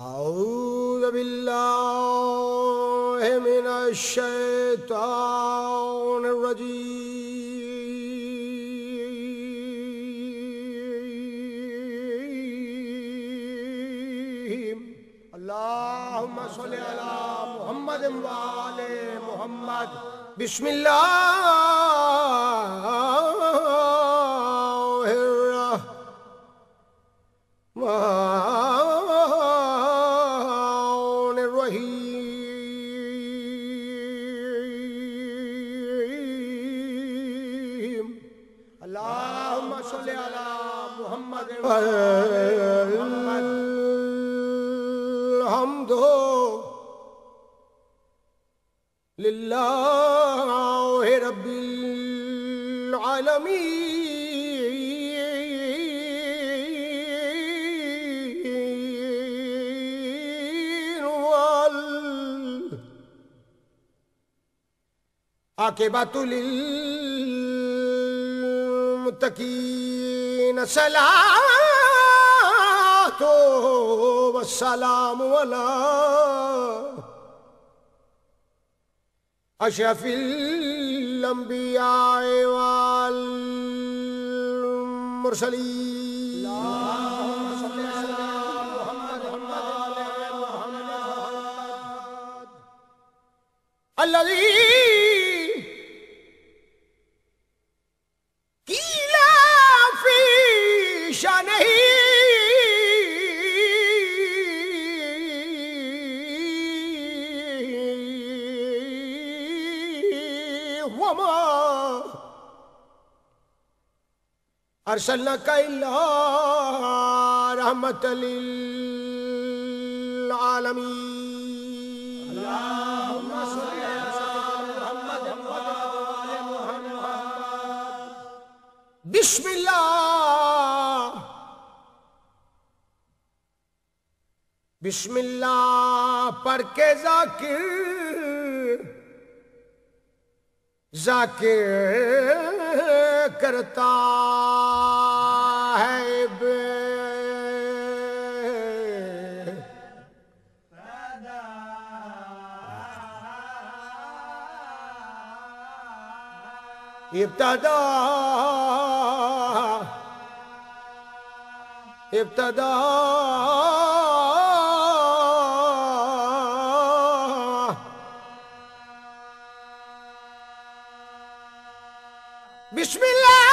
أعوذ بالله من الشيطان الرجيم. اللهم صل على محمد وآل محمد. بسم الله الرحمن الرحيم. اللهم صل على محمد وآل محمد. الحمد لله رب العالمين والعاقبة للمتقين. صلاة والسلام على أشرف الأنبياء والمرسلين. اللهم صل على محمد وآل محمد الذي قيل في شأنه وما أرسلناك إلا رحمة للعالمين. اللهم صل على محمد وآل محمد. بسم الله بسم اللہ پڑھ کے ذاکر کرتا ہے ابتدا بسم اللہ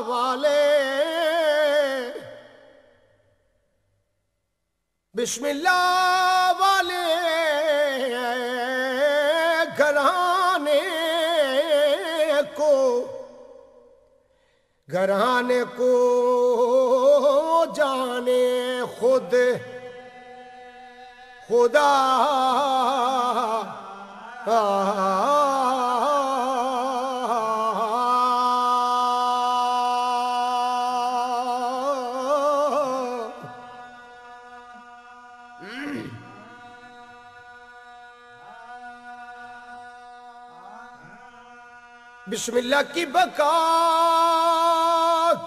والے بسم اللہ والے گھرانے کو جانے خود خدا بسم اللہ کی بقا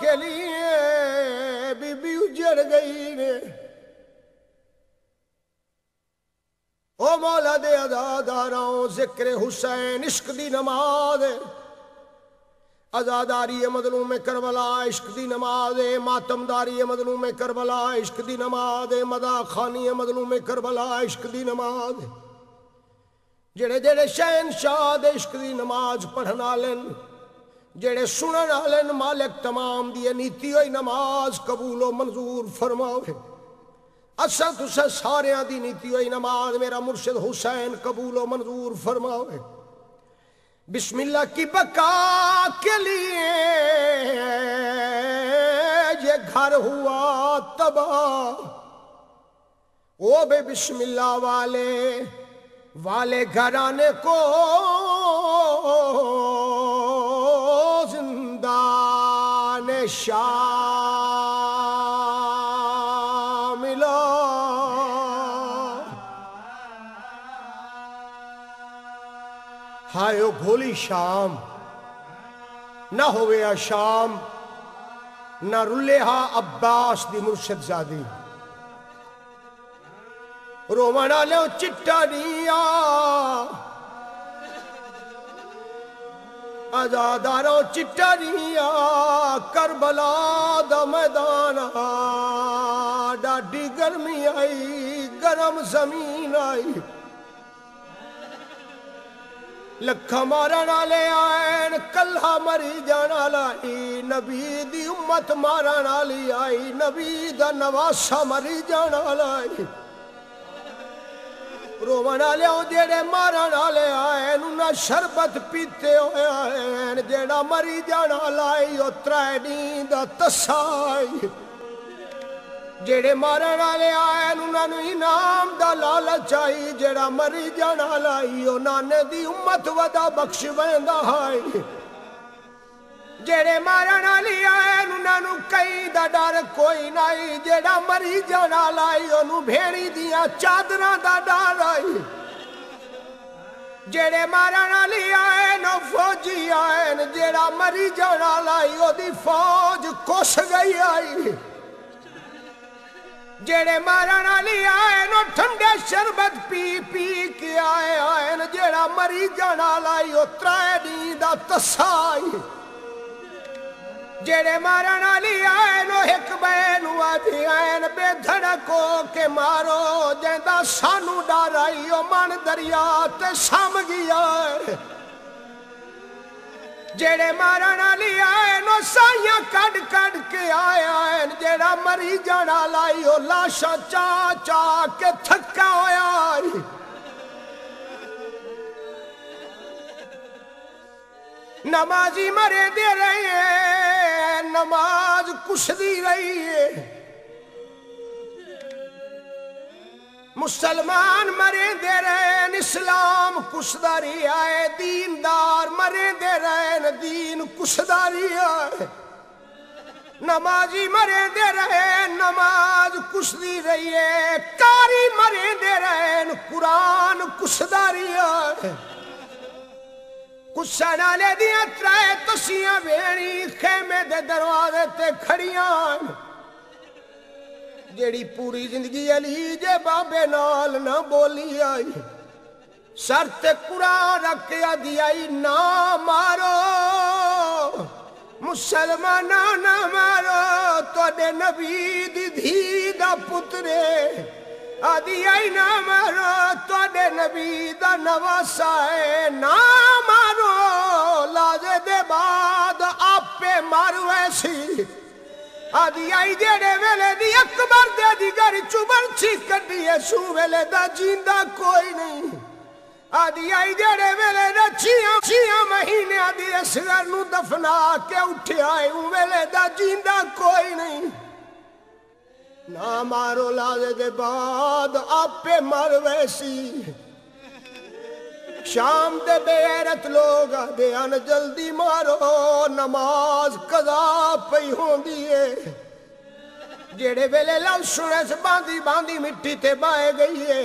کے لیے بی بی اجڑ گئی نے. او مولا دے عزاداراں ذکر حسین عشق دی نماز عزاداری مظلوم کربلا عشق دی نماز ماتمداری مظلوم کربلا عشق دی نماز مداح خوانی مظلوم کربلا عشق دی نماز. جڑے جڑے شہنشاہ دے عشق دی نماز پڑھن والے جڑے سنن والے مالک تمام دی نیتی ہوئی نماز قبول و منظور فرماوے. اساں تساں ساریاں دی نیتی ہوئی نماز میرا مرشد حسین قبول و منظور فرماوے. بسم اللہ کی بقا کے لیے یہ گھر ہوا تباہ. وہ بے بسم اللہ والے گھرانے کو زندان شام ملا. ہائے او گھولی شام نہ ہوئے شام نہ رلہا عباس دی مرشد زادی رومن والوں چٹا نیا آزاداروں چٹا نیا کربلا دا میدان ڈاڈی گرمی آئی گرم زمین آئی لکھا مارن والے آئین کلہ مری جانا لائی نبی دی امت مارن والی آئی نبی دا نواسا مری جانا لائی رومن والے جڑے مارن والے آئے نہ شربت پیتے ہوئے آئے جڑا مری جانا لائی او ترے دین دا تسائی جڑے مارن والے آئے انہاں نوں انعام دا لالچ آئی جڑا مری جانا لائی او نانے دی امت ودا بخش ویندا ہے جڑے مارن والی آئے انہاں نوں کئی دا ڈر کوئی نہیں جڑا مری جانا لائی اونوں بھیڑی دیاں چادراں دا ڈر آئی جڑے مارن والی آئے نو فوجی آئے جڑا مری جانا لائی او دی فوج کس گئی آئی جڑے مارن والی آئے نو ٹھنڈے شربت پی پی کے آئے جڑا مری جانا لائی او ترے دین دا تسائی جڑے مارن والی آئے نو ایک بینو آدھی آئے بے دھڑکو کے مارو جیندا سانو ڈر آئی او من دریا تے سم گیا جڑے مارن والی آئے نو سائیاں کڈ کڈ کے آئے جڑا مری جانا لائی او لاشاں چا چا کے تھکا ہویا نمازی مرے دے رہی ہے نماز کشدی رہی ہے مسلمان مرے دے رہے اسلام کشداری آئے دیندار مرے دے رہے دین کشداری آئے نمازی مرے دے رہے نماز کشدی رہی ہے کاری مرے دے رہے قرآن کشداری آئے کچھ نالے دیاں ترائے تسیاں بیڑی خیمے دے دروازے تے کھڑیاں جیڑی پوری زندگی علی جے بابے نال نہ بولی آئی سر تے قرآن رکھیا دی آئی نہ مارو مسلمانہ نہ مارو تو دے نبی دی دھی دا پترے آدھی آئی نہ مارو تو دے نبی دا نواسا ہے نہ مارو لازے دے بعد آپ پہ مارو ایسی آدھی آئی جیڑے ویلے دی اکبر دے دی گھر چوبر چھی کٹی ہے سو ویلے دا جیندہ کوئی نہیں آدھی آئی جیڑے ویلے دا چھیاں مہینے آدھی اصغر نو دفنا کے اٹھے آئے ویلے دا جیندہ کوئی نہیں نہ مارو لازے دے بعد آپ پہ مر ویسی شام دے بے غیرت لوگ آدھے ان جلدی مارو نماز قضا پئی ہوں دیئے جیڑے ویلے لو سنے سے باندھی باندھی مٹی تے بائے گئی ہے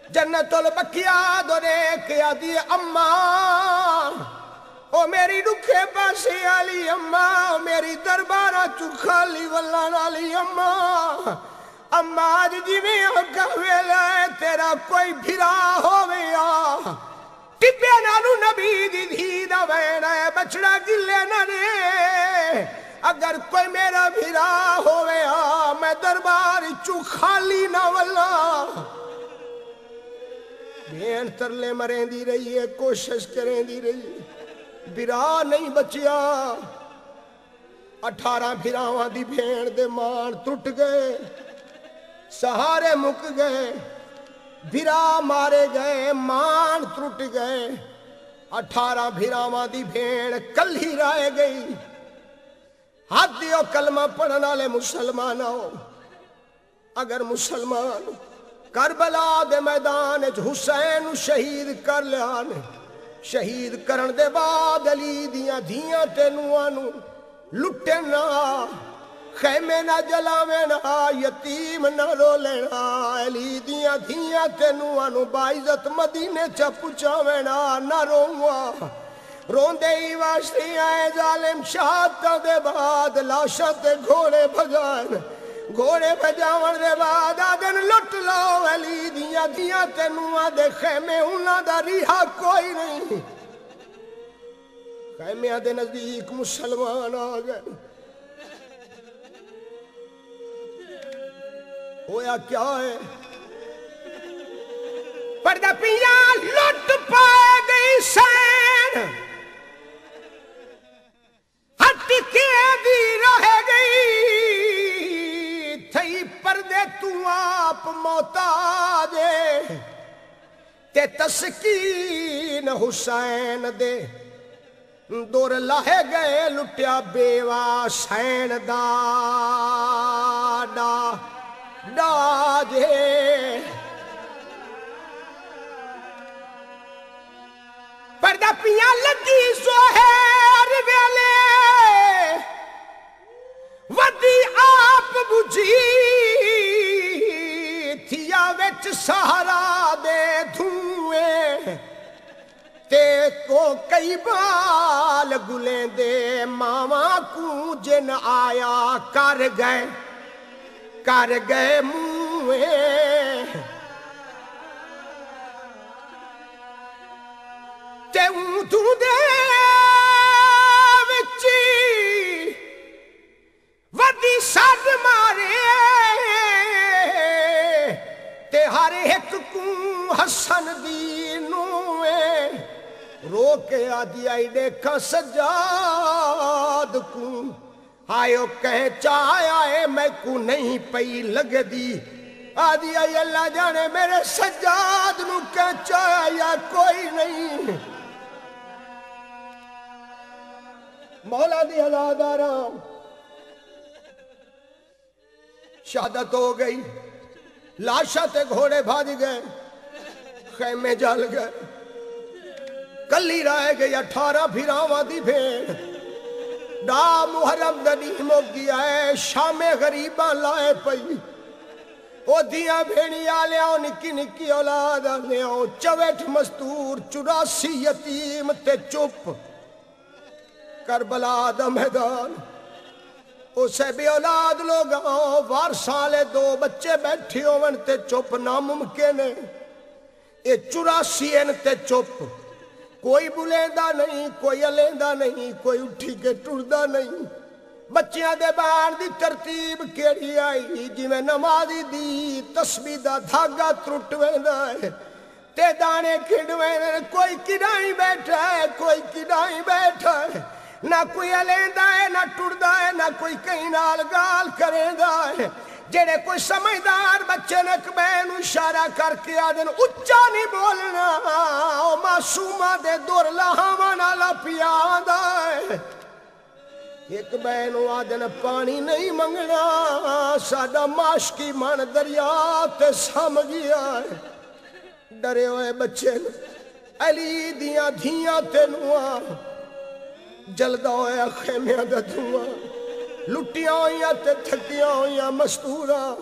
جنت البقیہ دورے کیا دیئے اماں او میری رکھے پاسی آلی اماں او میری دربارہ چکھالی واللان آلی اماں اماں آج جی میں آگا ویلے تیرا کوئی بھرا ہویا ٹپے نالو نبی دی دھی دا وینا ہے بچڑا گلے نہ دے اگر کوئی میرا بھرا ہویا میں دربار چکھالی نہ واللہ بین ترلے مریں دی رہی ہے کوشش کریں دی رہی ہے بھرا نہیں بچیا 18 بھراواں دی بھین دے مان ٹوٹ گئے سہارے مک گئے بھرا مارے گئے مان ٹوٹ گئے 18 بھراواں دی بھین کل ہی رائے گئی ہاتھ دیو کلمہ پڑھن والے مسلمان ہو اگر مسلمان کربلا دے میدان حسین شہید کر لیانے شہید کرن دے بعد علی دیاں دھیاں تے نوانو لٹے نا خیمے نہ جلاوے نا یتیم نہ رو لینا علی دیاں دھیاں تے نوانو باعزت مدینے چا پچاوے نا نہ رووا روندے ہی واشتی آئے ظالم شہادتاں دے بعد لاشاں تے گھوڑے بھجان گھوڑے بھجاون دے بعد آدن لٹ لو علی دیاں دیاں تینوں دے خیمے انہاں دا ریحا کوئی نہیں خیمیاں دے نزدیک مسلمان آ گئے ہویا کیا ہے پردہ پیا لٹ پائے گئی سین ہٹ کے بھی رہ گئی تھئی پردے تو آپ محتاج تے تسکین حسین دے دور لاہے گئے لٹیا بیوہ سین دا ڈاجے پردہ پیاں لگی زہر ویلے ودی آپ بجھی تھیا وچ سہارا دے دھوئے تے کو کئی بال گلیں دے ماما کو جن آیا کر گئے موئے تے اونٹوں دے وچی ودی سد مارے تے ہر ایک کو حسن دی نوئے رو کے آدھی آئی دیکھا سجاد کو آئیو کہیں چاہے آئے میں کو نہیں پئی لگ دی آدھی آئی اللہ جانے میرے سجاد نو کہیں چاہے یا کوئی نہیں مولا دی حضاد آرام شہادت ہو گئی لاشا تے گھوڑے بھاج گئے خیمے جل گئے کلی رہ گئی 18 پھراواں دی بھیڑ ڈا محرم دنیم ہو گیا ہے شام غریباں لائے پئی او دیاں بھیڑی آلیاں نکی نکی اولاد آلیاں 64 مستور 84 یتیم تے چپ کربلا دا میدان اسے بھی اولاد لوگ وارثالے 2 بچے بیٹھی ہوون تے چپ ناممکن ہے اے 84 تے چپ کوئی بلیندہ نہیں کوئی علیندہ نہیں کوئی اٹھی کے ٹردہ نہیں بچیاں دے باہر دی ترتیب کیڑی آئی جی میں نمازی دی تسبیح دا دھاگا ترٹ ویندا ہے تے دانے کھڑ ویندے کوئی کڈائی بیٹھا ہے کوئی کڈائی بیٹھا ہے نہ کوئی علیندہ ہے نہ ٹردہ ہے نہ کوئی کہیں نال گال کریندہ ہے جڑے کوئی سمجھدار بچے نے کبین اشارہ کر کے آدن اچھا نہیں بولنا او معصومہ دے دور لہاواں نالا پیادا ہے ایک بین آدن پانی نہیں منگنا ساڈا معاشقی من دریا تے سم گیا ہے ڈرے ہوئے بچے علی دیاں دھیاں تے نواں جلدہ ہویا خیمیاں دا دھواں لٹیاں ہویاں تے تھکیاں ہویاں مستوراں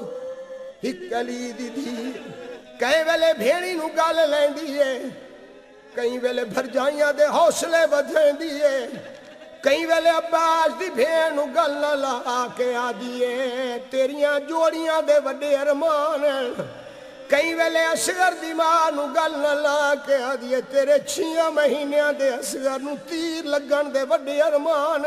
ایک علی دی دی کئی ویلے بھیڑی نو گال لین دیئے کئی ویلے بھر جائیاں دے حوصلے بدھیں دیئے کئی ویلے عباس دی بھیڑ نو گال نہ لا کے آ دیئے تیریاں جوڑیاں دے وڈے ارمان کئی ویلے اصغر دی ماں نو گال نہ لا کے آ دیئے تیرے 6 مہینیاں دے اصغر نو تیر لگن دے وڈے ارمان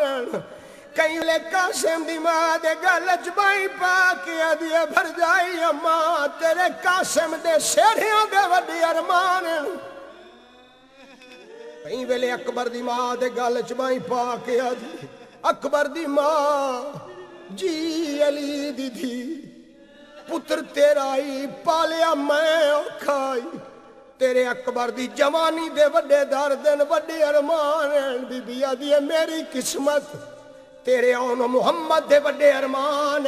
کئی لے قاسم دی ماں دے گلچ بائی پا کے آدھیے بھر جائی اماں تیرے قاسم دے سیڑھیاں دے وڈی ارمان کئی ویلے اکبر دی ماں دے گلچ بائی پا کے آدھیے اکبر دی ماں جی علی دی دی پتر تیرائی پالیا میں کھائی تیرے اکبر دی جوانی دے وڈے دردن وڈے ارمان بی بی آدھیے میری قسمت تیرے آن محمد دے وڈے ارمان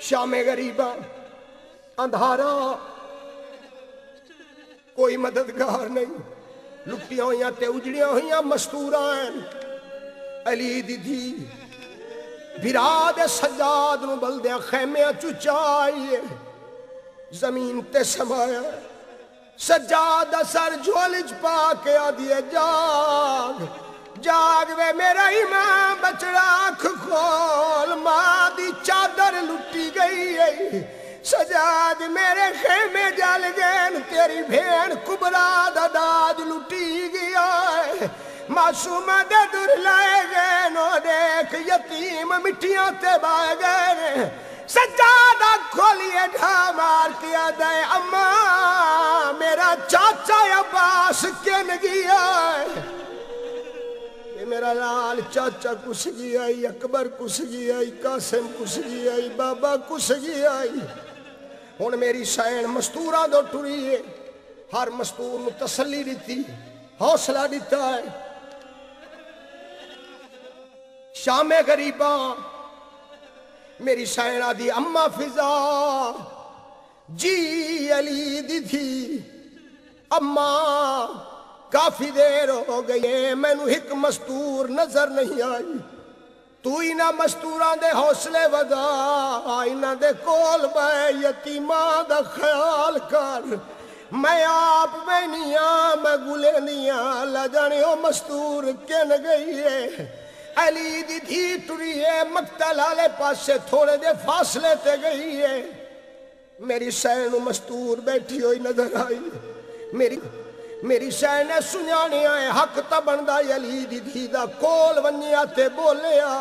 شام غریبہ اندھارا کوئی مددگار نہیں لٹیاں ہویاں تے اجڑیاں ہویاں مستوراں علی دی دی بھرا دے سجاد نو بلدیاں خیمیاں چچائیے زمین تے سمایا سجادہ سر جھولج پا کے آدھیے جاگ جاگ وے میرا امام بچڑا آنکھ کھول ماں دی چادر لٹی گئی ہے سجاد میرے خیمے جل گئے تیری بھین کبرا دا داد لٹی گیا ہے معصومہ دے در لائے گئے نو دیکھ یتیم مٹیاں تے بائے گئے سجادہ کھولیے ڈھا مار کیا دے اماں میرا چاچا عباس کن گیا ہے یہ میرا لال چاچا کس گیا ہے اکبر کس گیا ہے قاسم کس گیا ہے بابا کس گیا ہے ہن میری سین مستورہ دو ٹری ہے ہر مستور نو تسلی دیتی حوصلہ دیتا ہے شام غریباں میری سینہ دی اماں فضا جی علی دی تھی اماں کافی دیر ہو گئی میں نو ایک مستور نظر نہیں آئی تو اینا مستوران دے حوصلے ودا اینا دے کول بے یتیماں دا خیال کر میں آپ میں نہیں میں گلے نہیں لجانے او مستور کن گئی ہے علی دی دھی ٹری ہے مقتل آلے پاس سے تھوڑے دے فاصلے تے گئی ہے میری سین مستور بیٹھی ہوئی نظر آئی میری سین سنیانے آئے حق تا بندہ علی دی دھی دا کول ونیا تے بولیا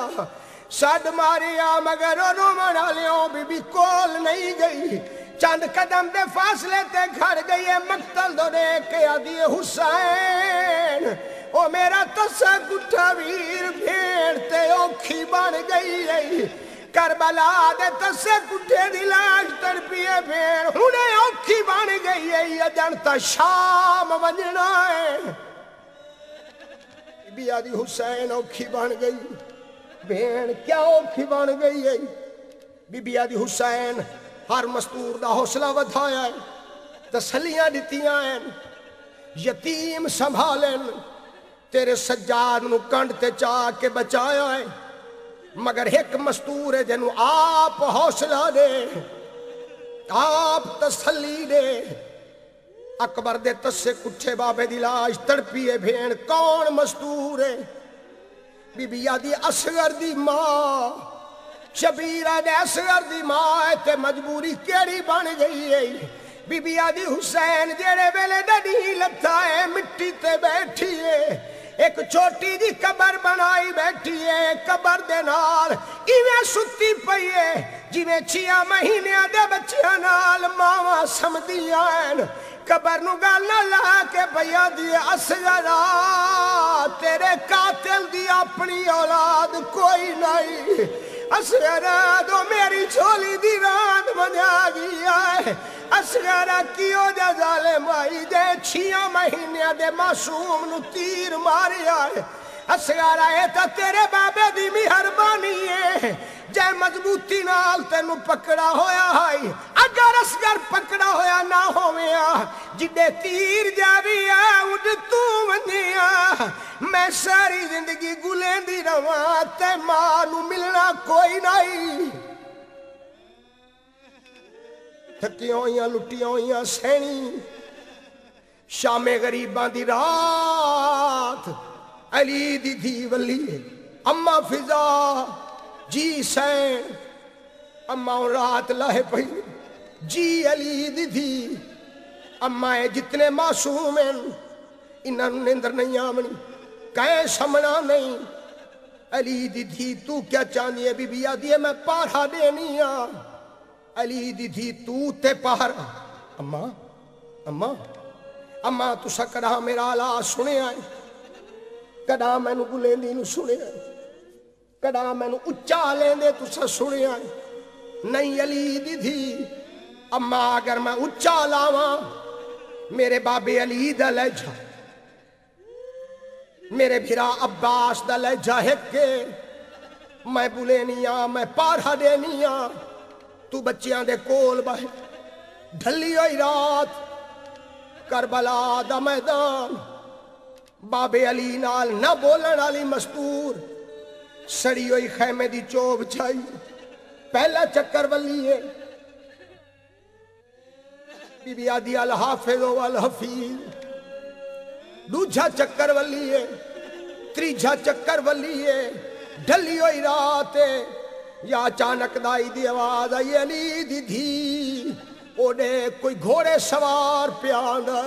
ساڈ ماریا مگر انہوں منا لیوں بی کول نہیں گئی چند قدم دے فاصلے تے گھر گئی ہے مقتل دو دیکھ کے آدھی حسین او میرا تسا گٹھا ویر بھیڑ تے اوکھی بن گئی ہے کربلا دے تسے گٹھے دی لاش تڑپیے بھیڑ انہیں اوکھی بن گئی ہے یہ جانتا شام ونجنا ہے بی آدھی حسین اوکھی بن گئی بھیڑ کیا اوکھی بن گئی ہے بی آدھی حسین ہر مستور دا حوصلہ ودھایا ہے تسلیاں دیتیاں ہیں یتیم سنبھالیں تیرے سجاد نو کنڈ تے چاہ کے بچایا ہے مگر ایک مستور ہے جنو آپ حوصلہ دے آپ تسلی دے اکبر دے تسے کٹھے بابے دی لاش تڑپیے بھین کون مستور ہے بی بی یادی اصغر دی ماں شبیرہ دے اصغر دی ماں تے مجبوری کیڑی بن گئی ہے بی بی آدھی حسین جیڑے ویلے ڈڈی لتا ہے مٹی تے بیٹھی ہے ایک چھوٹی جی قبر بنائی بیٹھی ہے قبر دے نال ایویں ستی پئی ہے جویں 6 مہینے دے بچیاں نال ماواں سمدیاں ہیں قبر نو گل نہ لا کے بھیا دی اصغرا تیرے قاتل دی اپنی اولاد کوئی نہیں اصغرا دو میری چھولی دی رات بنا گیا ہے اصغرا کیوں جا ظالم آئی دے 6 مہینے دے معصوم نو تیر ماریا ہے اصغرا اے تا تیرے بابے دی مہربانی ہے جے مضبوطی نال تینو پکڑا ہویا ہے اگر اصغر پکڑا ہویا نہ ہویا جڑے تیر جاوی اڈ تو ونیا میں ساری زندگی گلیں دی رواں تے ماں نو ملنا کوئی نہیں تھکیاں ہویاں لٹیاں ہویاں سینی شام غریباں دی رات علی دی دھی ولی اماں فضا جی سین اماں رات لائے پئی جی علی دی دھی اماں جتنے معصوم ہیں انہاں نوں نیندر نہیں آونی کہیں سمنا نہیں علی دی دھی تو کیا چاہنی ہے بی بی آدھی ہے میں پارا دینی ہاں علی دی دھی تو تے پارا اماں اماں اماں تسا کڑا میرا لا سنے آئے کڑا میں نو گلیں دی نو سنے آئے کڑا میں نو اچھا لیں دے تسا سنے آئے نہیں علی دی دھی اماں اگر میں اچھا لاواں میرے بابے علی دا لہجہ میرے بھرا عباس دا لہجہ ہے کہ میں بولینیاں میں پارا دینیاں تو بچیاں دے کول بہ ڈھلی ہوئی رات کربلا دا میدان بابے علی نال نہ بولن والی مستور سڑی ہوئی خیمے دی چوب چھائی پہلا چکر ولی ہے بی بی آدھی الحافظ والحفیظ دوجھا چکر ولیے تریجھا چکر ولیے ڈھلی ہوئی رات یا اچانک دائی دی آواز آئی علی دی دھی اوڈے کوئی گھوڑے سوار پیاندہ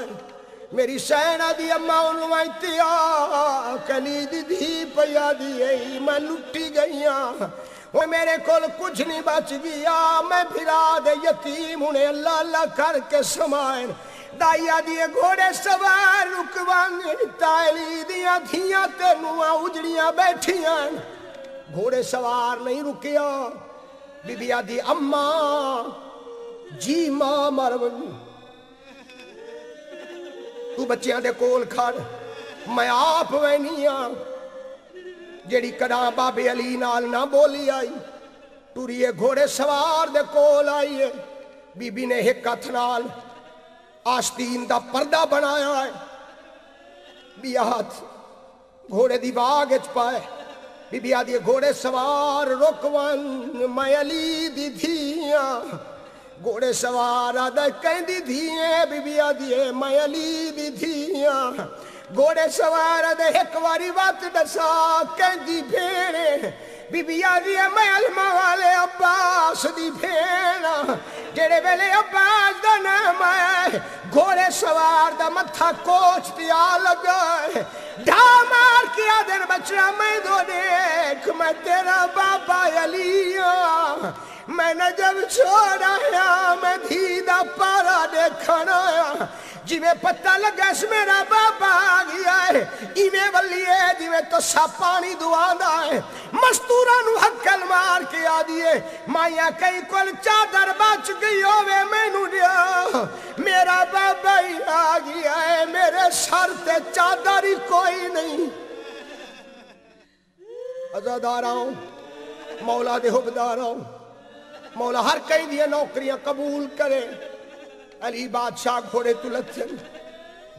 میری سینہ دی اماں انہوں انتیا کلی دی دھی پیا دی ای میں لٹی گئیاں وہ میرے کول کچھ نہیں بچ گیا میں بھرا دے یتیم انہیں اللہ اللہ کر کے سمائن دائیا دیے گھوڑے سوار رکوان تائلی دیا دھیاں تینوہ اجڑیاں بیٹھیاں گھوڑے سوار نہیں رکیا بی بی آدھی اماں جی ماں مرون تو بچیاں دے کول کھڑ میں آپ وینیاں جیڑی کڑاں بابے علی نال نہ بولی آئی ٹوریے گھوڑے سوار دے کول آئی ہے بی بی نے ایک ہتھ نال آستین دا پردہ بنایا ہے بی ہاتھ گھوڑے دی باغ اچ پائے بی بی آدھی گھوڑے سوار رکوان میں علی دی دھیاں گھوڑے سوار آدھا کہیں دی دھیاں بی بی آدھی میں علی دی دھیاں گھوڑے سوار آدھا ایک واری وقت ڈسا کہیں دی بھیڑے بی بی آدھی میں علمہ والے عباس دی بھیڑا جڑے ویلے عباس دا نام آئے گھوڑے سوار دا متھا کوچ دیا لگا ڈھا مار کیا دن بچڑا میں دو دیکھ میں تیرا بابا علی میں نے جب چھوڑا آیا میں دھیدہ پارا دیکھنا آیا جی میں پتہ لگا اس میرا بابا آگیا ہے ایویں ولی ہے جی میں تو سا پانی دعاندہ ہے مستورانو حقل مار کے آدھیے مائیاں کئی کل چادر بچ گئی ہوئے میں نو دیا میرا بابا ہی آگیا ہے میرے سر تے چادر ہی کوئی نہیں عزاداراں مولا دے حبداراں مولا ہر کئی دیا نوکریاں قبول کرے علی بادشاہ گھوڑے تلتن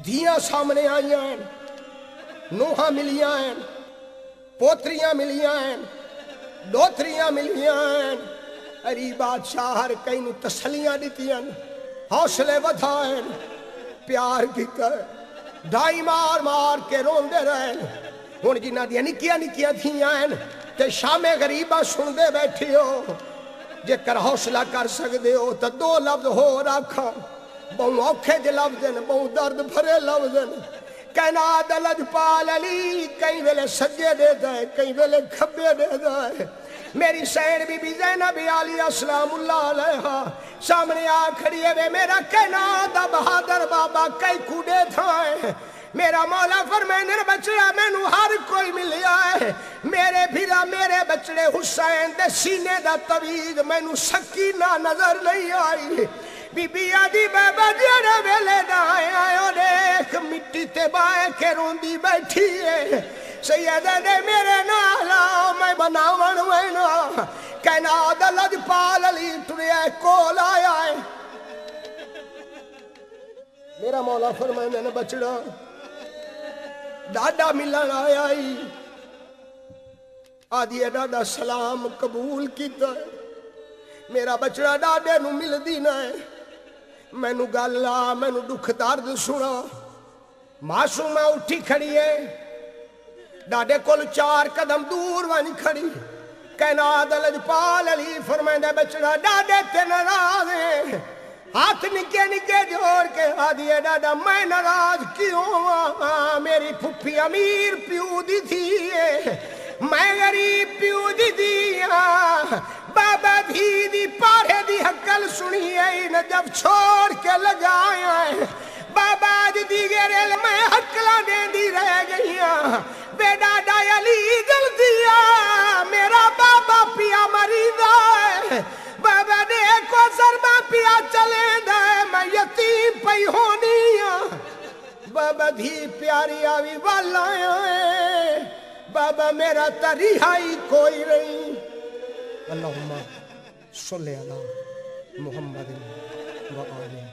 دھیاں سامنے آئیاں ہیں نوحہ ملیاں ہیں پوتریاں ملیاں ہیں دوتریاں ملیاں ہیں علی بادشاہ ہر کئی نو تسلیاں دیتیاں حوصلے بدھائیں پیار کی کر ڈھائی مار مار کے رون دے رہے ہون جنہ دیا نکیاں نکیاں تھیاں ہیں تے شام غریبہ سن دے بیٹھی ہو جے کر حوصلہ کر سکتے ہو تو دو لفظ ہو رکھا بہوں اوکھے جے لفظ بہوں درد بھرے لفظ کہنا دلج پال علی کہیں ویلے سجے دے دائے کہیں ویلے کھبے دے دائے میری سین بی بی زینب علیہ السلام اللہ علیہ سامنے آ کھڑی ہے میرا کہنا دا بہادر بابا کئی کوڑے تھائے میرا مولا فرمائنے بچڑا میں نو ہر کوئی ملیا ہے میرے بھیرا میرے بچڑے حسین دے سینے دا طویل میں نو سکینہ نظر نہیں آئی بی بی آدھی بابا جڑے ویلے دائے آئے دیکھ مٹی تے بائے کے روندی بیٹھی ہے سیدہ دے میرے نالا میں بناون وینا کہنا دلج پال علی ٹریا کول آیا ہے میرا مولا فرمائنے بچڑا ڈاڈا ملن آیا ہی آدھی ڈاڈا سلام قبول کیتا ہے میرا بچڑا ڈاڈے نو مل دینا ہے میں نو گالا میں نو دکھ درد سنا معصومہ اٹھی کھڑی ہے ڈاڈے کول 4 قدم دور وانی کھڑی کہنا دلج پال علی فرمائندہ بچڑا ڈاڈے تے ناراض ہے ہاتھ نکے نکے جوڑ کے آدھیے ڈاڈا میں ناراض کیوں میری پھپھی امیر پیو دی تھی میں غریب پیو دی دیا بابا دھی دی پارے دی حقل سنی ہے نہ جب چھوڑ کے لگایا ہے بابا آج دیگرے میں حقلہ دے دی رہ گئیاں بے ڈاڈا علی جلدیا میرا بابا پیا مریضہ ہے بابا دیکھو سرما پیا چلے دائے میں یتیم پئی ہونی بابا دھی پیاری آوی والا ہے بابا میرا تریحائی کوئی نہیں اللہم صلی اللہ محمد و آلہ